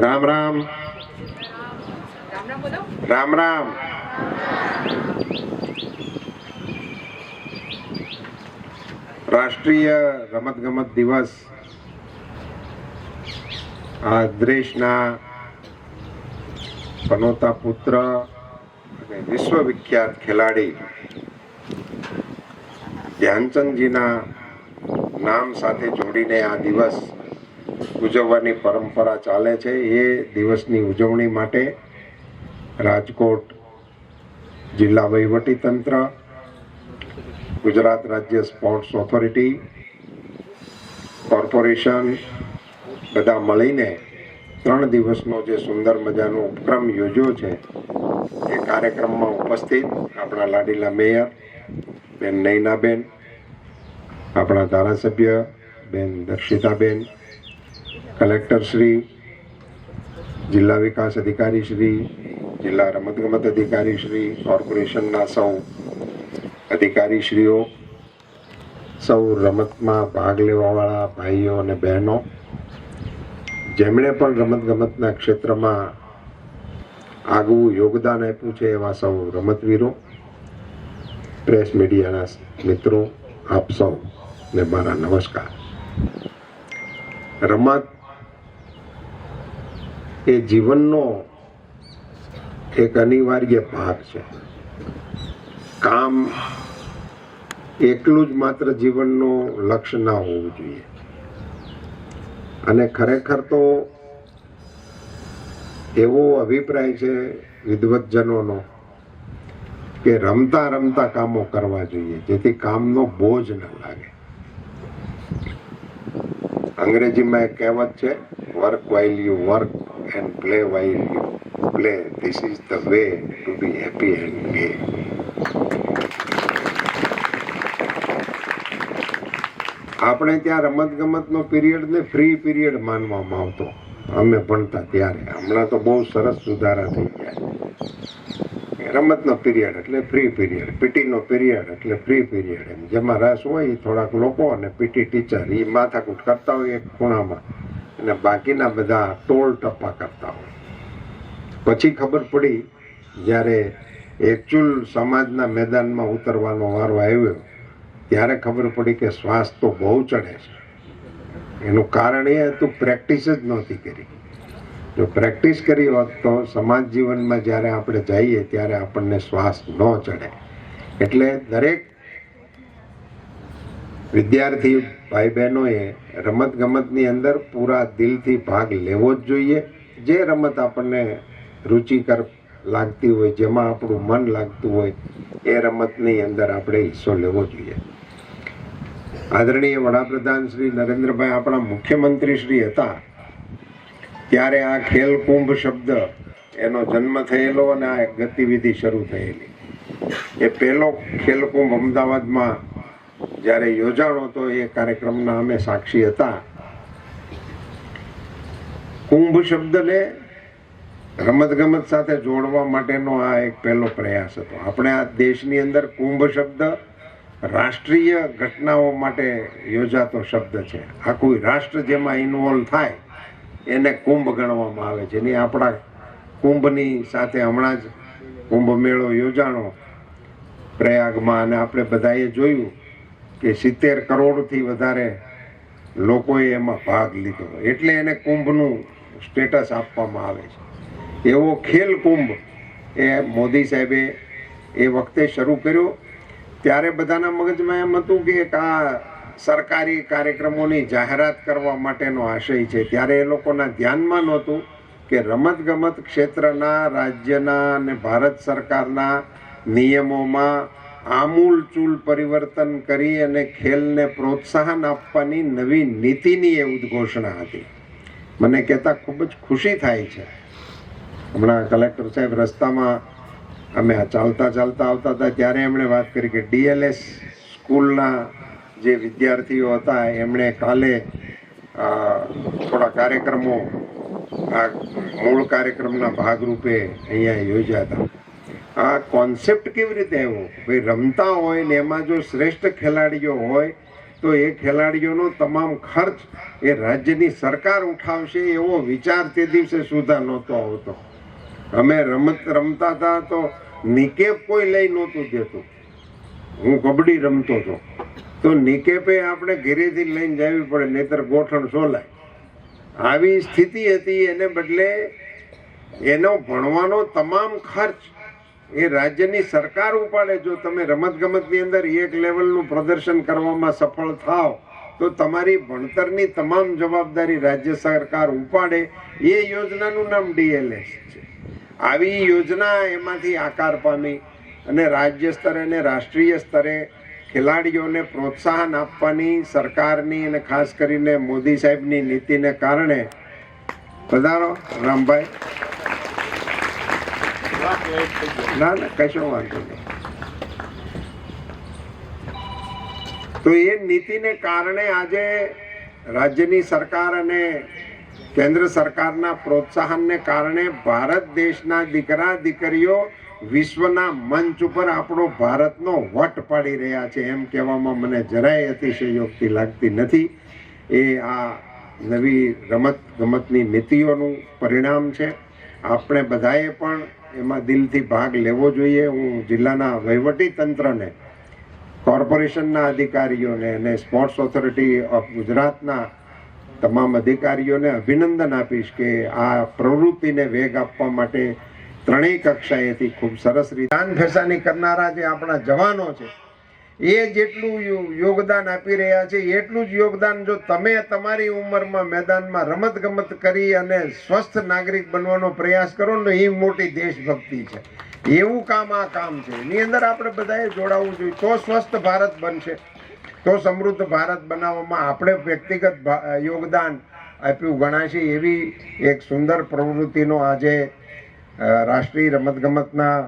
રામ રામ રામ રામ. રાષ્ટ્રીય રમતગમત દિવસ આ દેશના પનોતા પુત્ર અને વિશ્વવિખ્યાત ખેલાડી ધ્યાનચંદજીના નામ સાથે જોડીને આ દિવસ ઉજવવાની પરંપરા ચાલે છે. એ દિવસની ઉજવણી માટે રાજકોટ જિલ્લા વહીવટી તંત્ર, ગુજરાત રાજ્ય સ્પોર્ટ્સ ઓથોરિટી, કોર્પોરેશન બધા મળીને 3 દિવસનો જે સુંદર મજાનો ઉપક્રમ યોજ્યો છે. એ કાર્યક્રમમાં ઉપસ્થિત આપણા લાડીલા મેયર બેન નૈનાબેન, આપણા ધારાસભ્ય બેન દર્શિતાબેન, કલેક્ટર શ્રી, જિલ્લા વિકાસ અધિકારી શ્રી, જિલ્લા રમતગમત અધિકારી શ્રી, કોર્પોરેશનના સૌ અધિકારીશ્રીઓ, સૌ રમતમાં ભાગ લેવાવાળા ભાઈઓ અને બહેનો, જેમણે પણ રમતગમતના ક્ષેત્રમાં આગવું યોગદાન આપ્યું છે એવા સૌ રમતવીરો, પ્રેસ મીડિયાના મિત્રો, આપ સૌ ને મારા નમસ્કાર. રમત એ જીવનનો એક અનિવાર્ય ભાગ છે. કામ એકલું જ માત્ર જીવનનું લક્ષ્ય ના હોવું જોઈએ. અને ખરેખર તો એવો અભિપ્રાય છે વિદ્વતજનોનો કે રમતા રમતા કામો કરવા જોઈએ, જેથી કામનો બોજ ન લાગે. અંગ્રેજીમાં એક કહેવત છે, work while you work and play while you play. This is the way to be happy and gay. આપણે ત્યાં રમતગમતનો પિરિયડને ફ્રી પિરિયડ માનવામાં આવતો અમે ભણતા ત્યારે. હમણાં તો બહુ સરસ સુધારા થઈ ગયા. રમતનો પિરિયડ એટલે ફ્રી પિરિયડ, પીટીનો પિરિયડ એટલે ફ્રી પિરિયડ. એમ જેમાં રસ હોય થોડાક લોકો અને પીટી ટીચર એ માથાકૂટ કરતા હોય એક ખૂણામાં, અને બાકીના બધા ટોળ ટપ્પા કરતા હોય. પછી ખબર પડી જ્યારે એકચ્યુઅલ સમાજના મેદાનમાં ઉતરવાનો વારો આવ્યો ત્યારે ખબર પડી કે શ્વાસ તો બહુ ચડે છે. એનું કારણ એ હતું પ્રેક્ટિસ જ નહોતી કરી. જો પ્રેક્ટિસ કરી હોત તો સમાજ જીવનમાં જ્યારે આપણે જઈએ ત્યારે આપણને શ્વાસ ન ચડે. એટલે દરેક વિદ્યાર્થી ભાઈ બહેનોએ રમતગમતની અંદર પૂરા દિલથી ભાગ લેવો જ જોઈએ. જે રમત આપણને રુચિકર લાગતી હોય, જેમાં આપણું મન લાગતું હોય, એ રમતની અંદર આપણે હિસ્સો લેવો જોઈએ. આદરણીય વડાપ્રધાન શ્રી નરેન્દ્રભાઈ આપણા મુખ્યમંત્રી શ્રી હતા ત્યારે આ ખેલ કુંભ શબ્દ એનો જન્મ થયેલો અને આ ગતિવિધિ શરૂ થયેલી. એ પહેલો ખેલ કુંભ અમદાવાદમાં જ્યારે યોજાણો હતો એ કાર્યક્રમના અમે સાક્ષી હતા. કુંભ શબ્દને રમતગમત સાથે જોડવા માટેનો આ એક પહેલો પ્રયાસ હતો. આપણે આ દેશની અંદર કુંભ શબ્દ રાષ્ટ્રીય ઘટનાઓ માટે યોજાતો શબ્દ છે. આખું રાષ્ટ્ર જેમાં ઇન્વોલ્વ થાય એને કુંભ ગણવામાં આવે છે. એની આપણા કુંભની સાથે હમણાં જ કુંભ મેળો યોજાણો પ્રયાગમાં, અને આપણે બધાએ જોયું કે 70 કરોડથી વધારે લોકોએ એમાં ભાગ લીધો, એટલે એને કુંભનું સ્ટેટસ આપવામાં આવે છે. એવો ખેલ કુંભ એ મોદી સાહેબે એ વખતે શરૂ કર્યો. ત્યારે બધાના મગજમાં એમ હતું કે આ સરકારી કાર્યક્રમોની જાહેરાત કરવા માટેનો આશય છે. ત્યારે એ લોકોના ધ્યાનમાં નહોતું કે રમતગમત ક્ષેત્રના રાજ્યના અને ભારત સરકારના નિયમોમાં આમૂલચૂલ પરિવર્તન કરી અને ખેલને પ્રોત્સાહન આપવાની નવી નીતિની એ ઉદ્ઘોષણા હતી. મને કહેતા ખૂબ જ ખુશી થાય છે. હમણાં કલેક્ટર સાહેબ રસ્તામાં અમે ચાલતા આવતા હતા ત્યારે એમણે વાત કરી કે DLS સ્કૂલના જે વિદ્યાર્થીઓ હતા એમણે કાલે થોડા કાર્યક્રમો આ મૂળ કાર્યક્રમના ભાગરૂપે અહીંયા યોજ્યા હતા. આ કોન્સેપ્ટ કેવી રીતે આવ્યો? ભાઈ રમતા હોય ને એમાં જો શ્રેષ્ઠ ખેલાડીઓ હોય તો એ ખેલાડીઓનો તમામ ખર્ચ એ રાજ્યની સરકાર ઉઠાવશે, એવો વિચાર તે દિવસે સુધા નહોતો આવતો. અમે રમત રમતા હતા તો નિકેપ કોઈ લઈ નહોતું દેતું. હું કબડ્ડી રમતો હતો તો નિકેપે આપણે ઘરેથી લઈને જવી પડે, નહીતર ગોઠણ સોલાય. આવી સ્થિતિ હતી. એને બદલે એનો ભણવાનો તમામ ખર્ચ એ રાજ્યની સરકાર ઉપાડે. જો તમે રમતગમતની અંદર એક લેવલનું પ્રદર્શન કરવામાં સફળ થાવ તો તમારી ભણતરની તમામ જવાબદારી રાજ્ય સરકાર ઉપાડે. એ યોજનાનું નામ DLS છે. આવી યોજના એમાંથી આકાર પામી અને રાજ્ય સ્તરે અને રાષ્ટ્રીય સ્તરે ખેલાડીઓને પ્રોત્સાહન આપવાની સરકારની અને ખાસ કરીને મોદી સાહેબની નીતિને કારણે. પધારો રામભાઈ. ના ના કશો વાંધો નહીં. તો એ નીતિને કારણે આજે રાજ્યની સરકાર અને કેન્દ્ર સરકારના પ્રોત્સાહનને કારણે ભારત દેશના દીકરા દીકરીઓ વિશ્વના મંચ ઉપર આપણો ભારતનો વટ પાડી રહ્યા છે. એમ કહેવામાં મને જરાય અતિશયોક્તિ લાગતી નથી. એ આ નવી રમત ગમતની નીતિઓનું પરિણામ છે. આપણે બધાએ પણ એમાં દિલથી ભાગ લેવો જોઈએ. હું જિલ્લાના વહીવટી તંત્રને, કોર્પોરેશનના અધિકારીઓને અને સ્પોર્ટ્સ ઓથોરિટી ઓફ ગુજરાતના તમામ અધિકારીઓને અભિનંદન આપીશ કે આ પ્રવૃત્તિને વેગ આપવા માટે ત્રણેય કક્ષાએથી ખૂબ સરસ રીતે દાન ફેસાની કરનારા જે આપણા જવાનો છે એ જેટલું યોગદાન આપી રહ્યા છે એટલું જ યોગદાન જો તમે તમારી ઉંમરમાં મેદાનમાં રમત ગમત કરી અને સ્વસ્થ નાગરિક બનવાનો પ્રયાસ કરો ને, એ મોટી દેશભક્તિ છે. એવું કામ આ કામ છે. એની અંદર આપણે બધાએ જોડાવવું જોઈએ. તો સ્વસ્થ ભારત બનશે, તો સમૃદ્ધ ભારત બનાવવામાં આપણે વ્યક્તિગત યોગદાન આપ્યું ગણાશે. એવી એક સુંદર પ્રવૃત્તિનો આજે રાષ્ટ્રીય રમતગમતના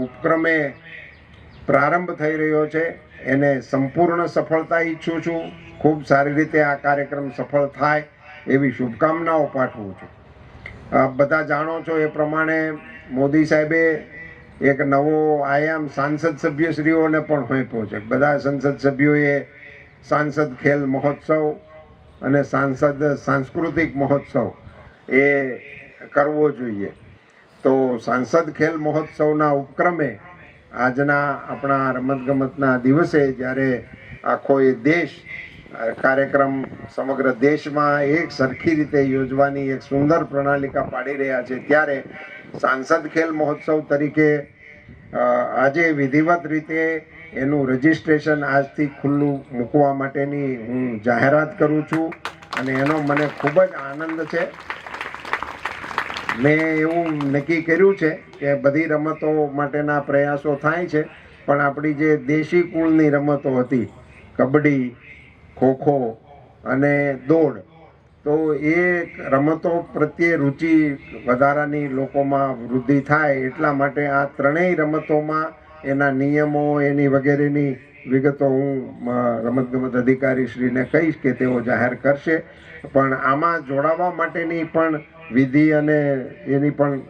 ઉપક્રમે પ્રારંભ થઈ રહ્યો છે. એને સંપૂર્ણ સફળતા ઈચ્છું છું. ખૂબ સારી રીતે આ કાર્યક્રમ સફળ થાય એવી શુભકામનાઓ પાઠવું છું. બધા જાણો છો એ પ્રમાણે મોદી સાહેબે એક નવો આયામ સાંસદ સભ્યશ્રીઓને પણ સોંપ્યો છે. બધા સંસદ સભ્યોએ સાંસદ ખેલ મહોત્સવ અને સાંસદ સાંસ્કૃતિક મહોત્સવ એ કરવો જોઈએ. તો સાંસદ ખેલ મહોત્સવના ઉપક્રમે આજના આપણા રમતગમતના દિવસે જ્યારે આખો એ દેશ કાર્યક્રમ સમગ્ર દેશમાં એક સરખી રીતે યોજવાની એક સુંદર પ્રણાલિકા પાડી રહ્યા છે, ત્યારે સાંસદ ખેલ મહોત્સવ તરીકે આજે વિધિવત રીતે એનું રજિસ્ટ્રેશન આજથી ખુલ્લું મૂકવા માટેની હું જાહેરાત કરું છું. અને એનો મને ખૂબ જ આનંદ છે. મેં એવું નક્કી કર્યું છે કે બધી રમતો માટેના પ્રયાસો થાય છે, પણ આપણી જે દેશી કુળની રમતો હતી, કબડ્ડી, ખોખો અને દોડ, તો એ રમતો પ્રત્યે રુચિ વધારાની લોકોમાં વૃદ્ધિ થાય એટલા માટે આ ત્રણેય રમતોમાં એના નિયમો, એની વગેરેની વિગતો હું રમતગમત અધિકારીશ્રીને કહીશ કે તેઓ જાહેર કરશે. પણ આમાં જોડાવા માટેની પણ વિધિ અને એની પણ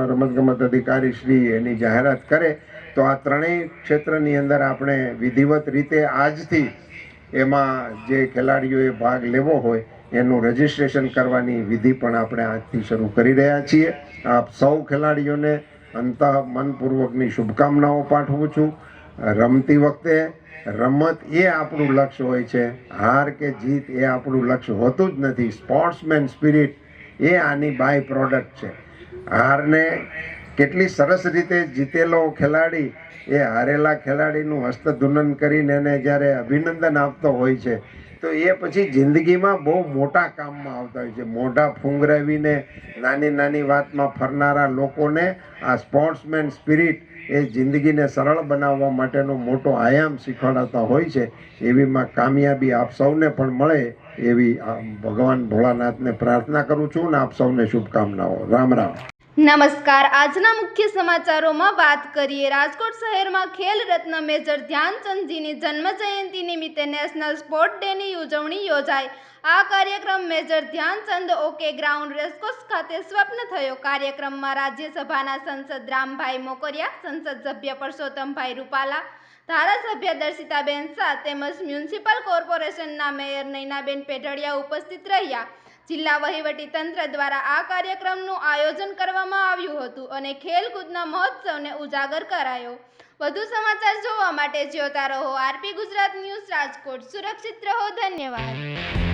રમતગમત અધિકારીશ્રી એની જાહેરાત કરે તો આ ત્રણેય ક્ષેત્રની અંદર આપણે વિધિવત રીતે આજથી એમાં જે ખેલાડીઓએ ભાગ લેવો હોય એનું રજિસ્ટ્રેશન કરવાની વિધિ પણ આપણે આજથી શરૂ કરી રહ્યા છીએ. આપ સૌ ખેલાડીઓને અંતઃ મનપૂર્વકની શુભકામનાઓ પાઠવું છું. રમતી વખતે રમત એ આપણું લક્ષ્ય હોય છે, હાર કે જીત એ આપણું લક્ષ્ય હોતું જ નથી. સ્પોર્ટ્સમેન સ્પિરિટ એ આની બાય પ્રોડક્ટ છે. હારને કેટલી સરસ રીતે જીતેલો ખેલાડી એ હારેલા ખેલાડીનું હસ્તધૂનન કરીને એને જ્યારે અભિનંદન આપતો હોય છે તો એ પછી જિંદગીમાં બહુ મોટા કામમાં આવતા હોય છે. મોઢા ફૂંગરાવીને નાની નાની વાતમાં ફરનારા લોકોને આ સ્પોર્ટ્સમેન સ્પિરિટ એ જિંદગીને સરળ બનાવવા માટેનો મોટો આયામ શીખવાડતા હોય છે. એવીમાં કામયાબી આપ સૌને પણ મળે એવી ભગવાન ભોળાનાથને પ્રાર્થના કરું છું ને આપ સૌને શુભકામનાઓ. રામ રામ. નમસ્કાર, આજના મુખ્ય સમાચારોમાં વાત કરીએ. રાજકોટ શહેરમાં ખેલ રત્ન મેજર ધ્યાનચંદજીની જન્મ જયંતિ નિમિત્તે નેશનલ સ્પોર્ટ ડેની ઉજવણી યોજાઈ. આ કાર્યક્રમ મેજર ધ્યાનચંદ ઓકે ગ્રાઉન્ડ રેસકોર્સ ખાતે સ્વપ્ન થયો. કાર્યક્રમમાં રાજ્યસભાના સંસદ રામભાઈ મોકરિયા, સંસદ સભ્ય પરસોત્તમભાઈ રૂપાલા, ધારાસભ્ય દર્શિતાબેન શાહ તેમજ મ્યુનિસિપલ કોર્પોરેશનના મેયર નયનાબેન પેઢડિયા ઉપસ્થિત રહ્યા. જિલ્લા વહીવટી તંત્ર દ્વારા આ કાર્યક્રમનું આયોજન કરવામાં આવ્યું હતું અને ખેલકૂદના મહોત્સવને ઉજાગર કરાયો. વધુ સમાચાર જોવા માટે જોતા રહો આરપી ગુજરાત ન્યૂઝ રાજકોટ. સુરક્ષિત રહો. ધન્યવાદ.